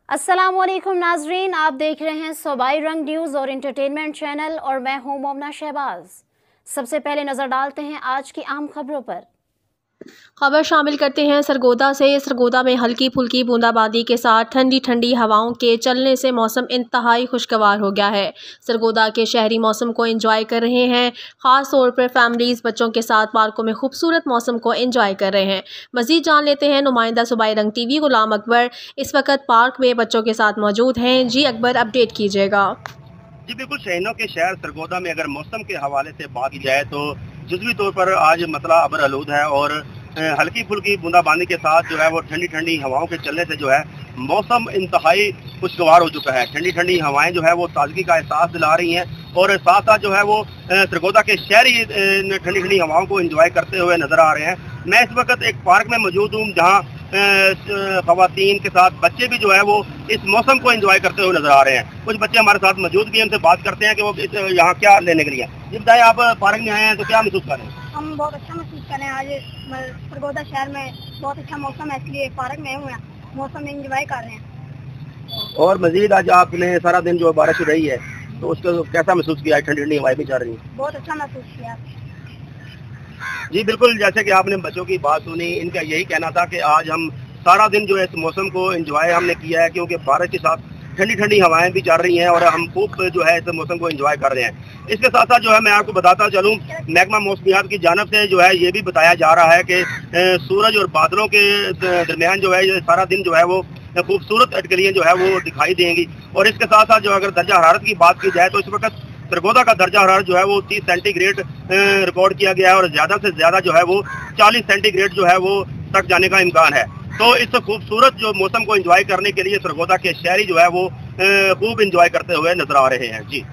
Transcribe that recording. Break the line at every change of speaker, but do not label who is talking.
अस्सलामुअलैकुम नाजरीन, आप देख रहे हैं सूबाई रंग न्यूज़ और इंटरटेनमेंट चैनल और मैं हूं मोमना शहबाज। सबसे पहले नज़र डालते हैं आज की आम खबरों पर।
खबर शामिल करते हैं सरगोदा से। सरगोदा में हल्की फुल्की बूंदाबांदी के साथ ठंडी ठंडी हवाओं के चलने से मौसम इंतहाई खुशगवार हो गया है। सरगोदा के शहरी मौसम को एंजॉय कर रहे हैं। ख़ास तौर पर फैमिलीज़ बच्चों के साथ पार्कों में खूबसूरत मौसम को एंजॉय कर रहे हैं। मज़ीद जान लेते हैं नुमाइंदा सूबाई रंग टीवी गुलाम अकबर इस वक्त पार्क में बच्चों के साथ मौजूद हैं। जी अकबर, अपडेट कीजिएगा।
जी बिल्कुल, शहीनों के शहर सरगोदा में अगर मौसम के हवाले से बात की जाए तो जुज़वी तौर पर आज मतला अबर आलूद है और हल्की फुल्की बूंदाबांदी के साथ जो है वो ठंडी ठंडी हवाओं के चलने से जो है मौसम इंतहाई खुशगवार हो चुका है। ठंडी ठंडी हवाएं जो है वो ताजगी का एहसास दिला रही हैं और साथ साथ जो है वो सरगोदा के शहरी ठंडी ठंडी हवाओं को एंजॉय करते हुए नजर आ रहे हैं। मैं इस वक्त एक पार्क में मौजूद हूँ जहाँ खवातीन के साथ बच्चे भी जो है वो इस मौसम को एंजॉय करते हुए नजर आ रहे हैं। कुछ बच्चे हमारे साथ मौजूद भी हैं, उनसे बात करते हैं कि वो यहाँ क्या लेने के लिए। ये बताएं, आप पार्क में आए हैं तो क्या महसूस कर रहे हैं?
हम बहुत अच्छा महसूस कर रहे हैं। आज सरगोदा शहर में बहुत अच्छा मौसम है, इसलिए पार्क में हुए हैं, मौसम एंजॉय कर रहे हैं।
और मजीद आज आपने सारा दिन जो बारिश रही है तो उसको कैसा महसूस किया? ठंडी ठंडी हवाएं भी चल रही हैं।
बहुत अच्छा महसूस किया।
जी बिल्कुल, जैसे कि आपने बच्चों की बात सुनी, इनका यही कहना था कि आज हम सारा दिन जो है इस मौसम को एंजॉय हमने किया है, क्योंकि बारिश के साथ ठंडी ठंडी हवाएं भी चल रही हैं और हम खूब जो है इस मौसम को एंजॉय कर रहे हैं। इसके साथ साथ जो है मैं आपको बताता चलूँ, महकमा मौसमियात की जानब से जो है ये भी बताया जा रहा है कि सूरज और बादलों के दरमियान जो है ये सारा दिन जो है वो खूबसूरत अटकलियाँ जो है वो दिखाई देंगी। और इसके साथ साथ जो अगर दर्जा हरारत की बात की जाए तो इस वक्त सरगोदा का दर्जा हरारत जो है वो 30 सेंटीग्रेड रिकॉर्ड किया गया है और ज़्यादा से ज़्यादा जो है वो 40 सेंटीग्रेड जो है वो तक जाने का इम्कान है। तो इस खूबसूरत जो मौसम को एंजॉय करने के लिए सरगोदा के शहरी जो है वो खूब एंजॉय करते हुए नजर आ रहे हैं। जी।